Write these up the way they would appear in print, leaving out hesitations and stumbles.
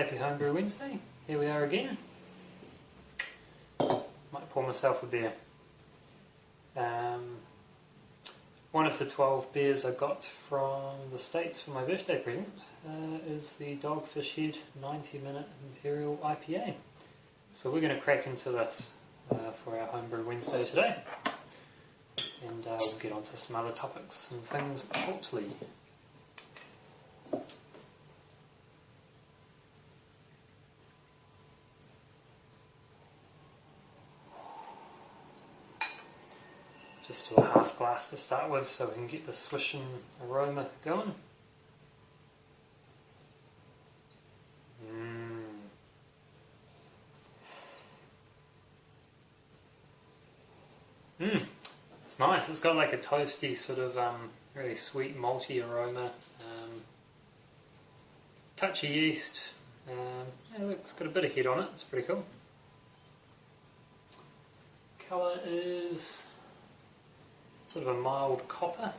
Happy Homebrew Wednesday. Here we are again. Might pour myself a beer. One of the 12 beers I got from the States for my birthday present is the Dogfish Head 90-minute Imperial IPA. So we're going to crack into this for our Homebrew Wednesday today. And we'll get on to some other topics and things shortly. Just do a half glass to start with so we can get the swishing aroma going. It's nice. It's got like a toasty sort of really sweet malty aroma. Touch of yeast. Yeah, look, it's got a bit of head on it. It's pretty cool. Colour is sort of a mild copper.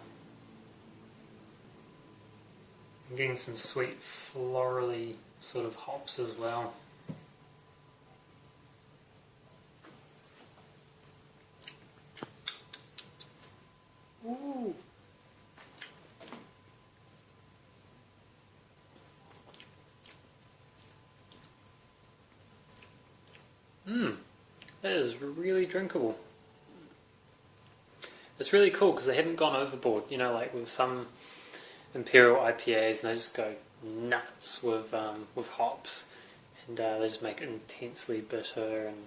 I'm getting some sweet florally sort of hops as well. Ooh. That is really drinkable. It's really cool because they haven't gone overboard, you know, like with some Imperial IPAs, and they just go nuts with hops, and they just make it intensely bitter and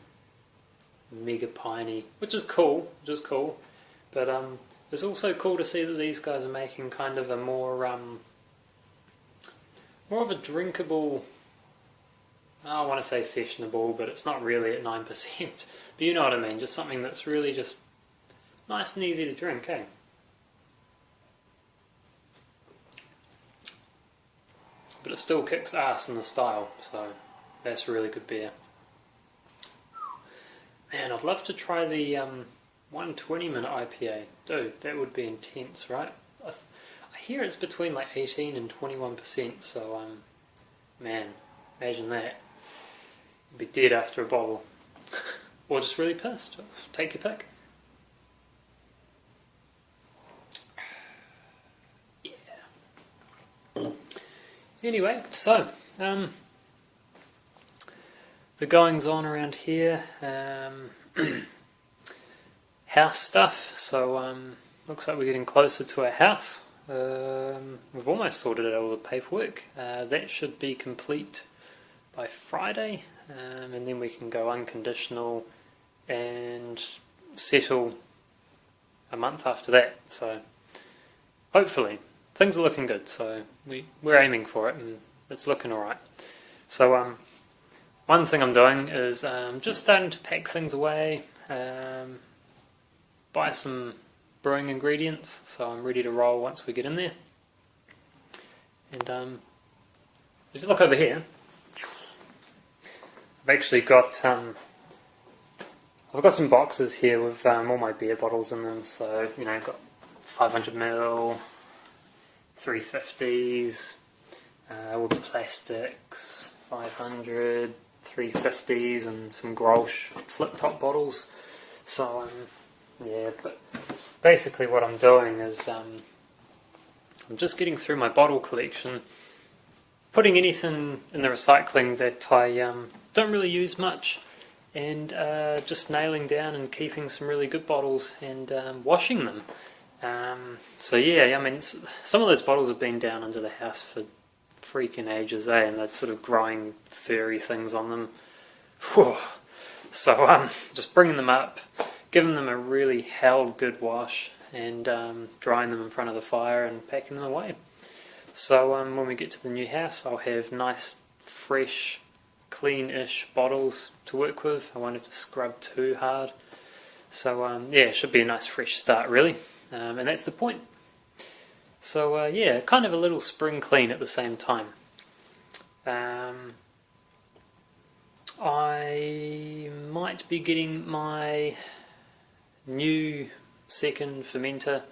mega piney, which is cool, But it's also cool to see that these guys are making kind of a more of a drinkable. I want to say sessionable, but it's not really at 9%. But you know what I mean, just something that's really just nice and easy to drink, eh? But it still kicks ass in the style, so that's really good beer. Man, I'd love to try the 120-minute IPA. Dude, that would be intense, right? I hear it's between like 18 and 21%, so man, imagine that. You'd be dead after a bottle. Or just really pissed. Take your pick. Anyway, so the goings on around here, house stuff. So looks like we're getting closer to our house. We've almost sorted out all the paperwork. That should be complete by Friday, and then we can go unconditional and settle a month after that. So hopefully. Things are looking good, so we're aiming for it, and it's looking alright. So one thing I'm doing is just starting to pack things away, buy some brewing ingredients, so I'm ready to roll once we get in there. And if you look over here, I've actually got I've got some boxes here with all my beer bottles in them. So you know, I've got 500ml. 350s, all the plastics, 500, 350s, and some Grolsch flip top bottles. So yeah, but basically what I'm doing is I'm just getting through my bottle collection, putting anything in the recycling that I don't really use much, and just nailing down and keeping some really good bottles and washing them. So yeah, I mean, some of those bottles have been down under the house for freaking ages, eh? And they're sort of growing furry things on them. Whew. So just bringing them up, giving them a really hell good wash, and drying them in front of the fire and packing them away. So when we get to the new house, I'll have nice, fresh, clean-ish bottles to work with. I won't have to scrub too hard. So yeah, it should be a nice fresh start, really. And that's the point. So yeah, kind of a little spring clean at the same time. I might be getting my new second fermenter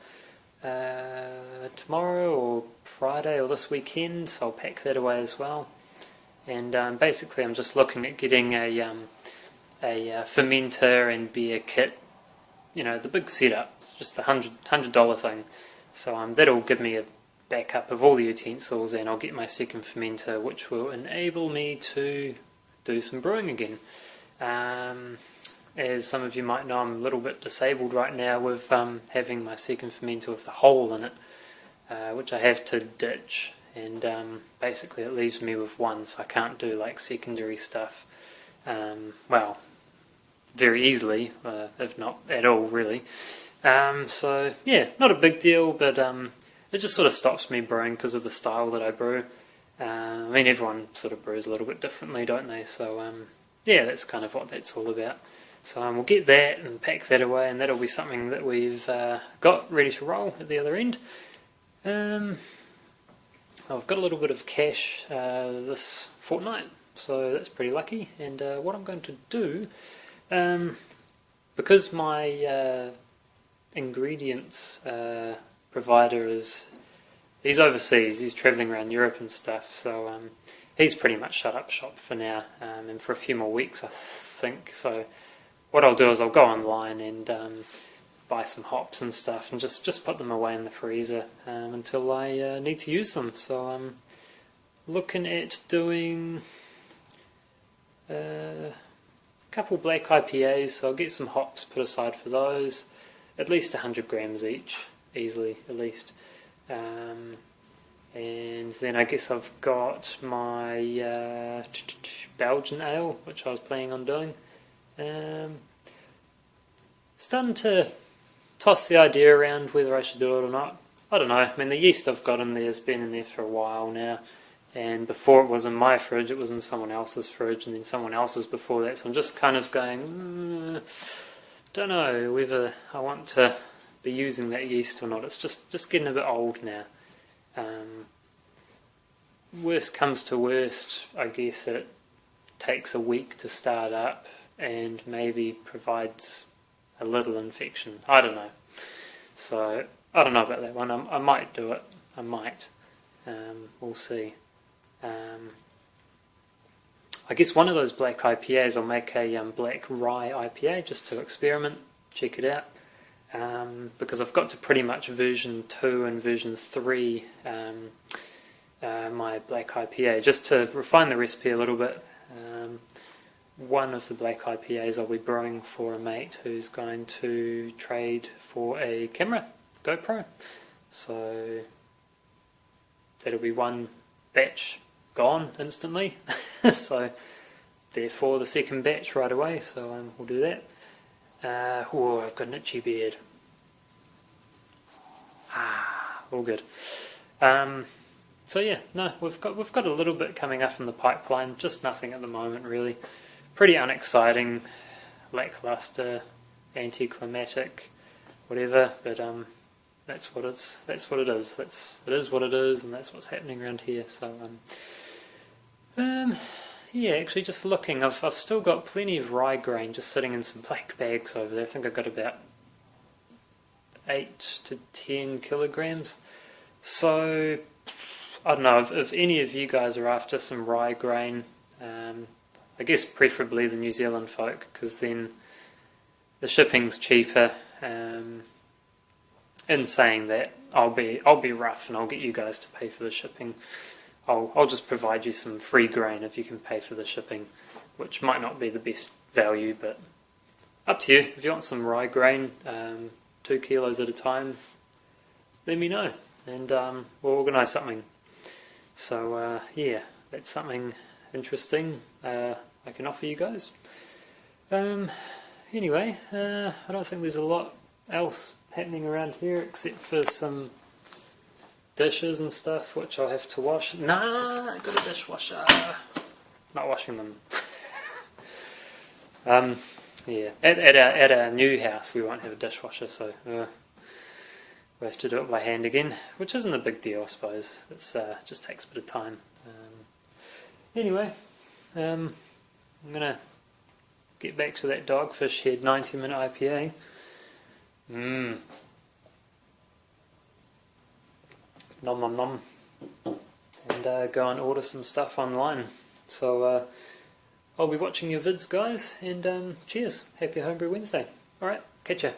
tomorrow or Friday or this weekend, so I'll pack that away as well. and basically I'm just looking at getting a fermenter and beer kit, you know, the big setup. It's just the $100 thing. So that'll give me a backup of all the utensils, and I'll get my second fermenter, which will enable me to do some brewing again. As some of you might know, I'm a little bit disabled right now with having my second fermenter with the hole in it, which I have to ditch, and basically it leaves me with one, so I can't do like secondary stuff, well, very easily, if not at all really. So yeah, not a big deal, but it just sort of stops me brewing because of the style that I brew. I mean, everyone sort of brews a little bit differently, don't they? So yeah, that's kind of what that's all about. So we'll get that and pack that away, and that'll be something that we've got ready to roll at the other end. I've got a little bit of cash this fortnight, so that's pretty lucky. And what I'm going to do, because my ingredients provider he's overseas, he's travelling around Europe and stuff, so he's pretty much shut up shop for now, and for a few more weeks I think. So what I'll do is I'll go online and buy some hops and stuff and just put them away in the freezer until I need to use them. So I'm looking at doing a couple black IPAs, so I'll get some hops put aside for those, at least 100 grams each, easily at least. And then I guess I've got my Belgian ale, which I was planning on doing. Starting to toss the idea around whether I should do it or not. I don't know. I mean, the yeast I've got in there has been in there for a while now, and before it was in my fridge, it was in someone else's fridge, and then someone else's before that. So I'm just kind of going, don't know whether I want to be using that yeast or not. It's just getting a bit old now. Worst comes to worst, I guess it takes a week to start up and maybe provides a little infection. I don't know. So I don't know about that one. I might do it. I might. We'll see. I guess one of those black IPAs, I'll make a black rye IPA just to experiment, check it out. Because I've got to pretty much version 2 and version 3 my black IPA, just to refine the recipe a little bit. One of the black IPAs I'll be brewing for a mate who's going to trade for a camera, GoPro. So that'll be one batch gone instantly. So therefore the second batch right away, so we'll do that. Oh, I've got an itchy beard. All good. So yeah, no, we've got a little bit coming up in the pipeline, just nothing at the moment really. Pretty unexciting, lackluster, anticlimactic, whatever. But that's what it is. It is what it is, and that's what's happening around here. So yeah, actually just looking, I've still got plenty of rye grain just sitting in some black bags over there. I think I've got about 8 to 10 kilograms. So I don't know if any of you guys are after some rye grain. I guess preferably the New Zealand folk, because then the shipping's cheaper. In saying that, I'll be rough and I'll get you guys to pay for the shipping. I'll just provide you some free grain if you can pay for the shipping, which might not be the best value, but up to you. If you want some rye grain, 2 kilos at a time, let me know, and we'll organise something. So yeah, that's something interesting I can offer you guys. Anyway, I don't think there's a lot else happening around here except for some dishes and stuff which I'll have to wash. Nah, I got a dishwasher. Not washing them. Yeah, at our new house we won't have a dishwasher, so we'll have to do it by hand again, which isn't a big deal, I suppose. It's just takes a bit of time. Anyway, I'm gonna get back to that Dogfish Head 90-minute IPA. Nom nom nom. And go and order some stuff online. So I'll be watching your vids, guys, and cheers. Happy Homebrew Wednesday. Alright, catch ya.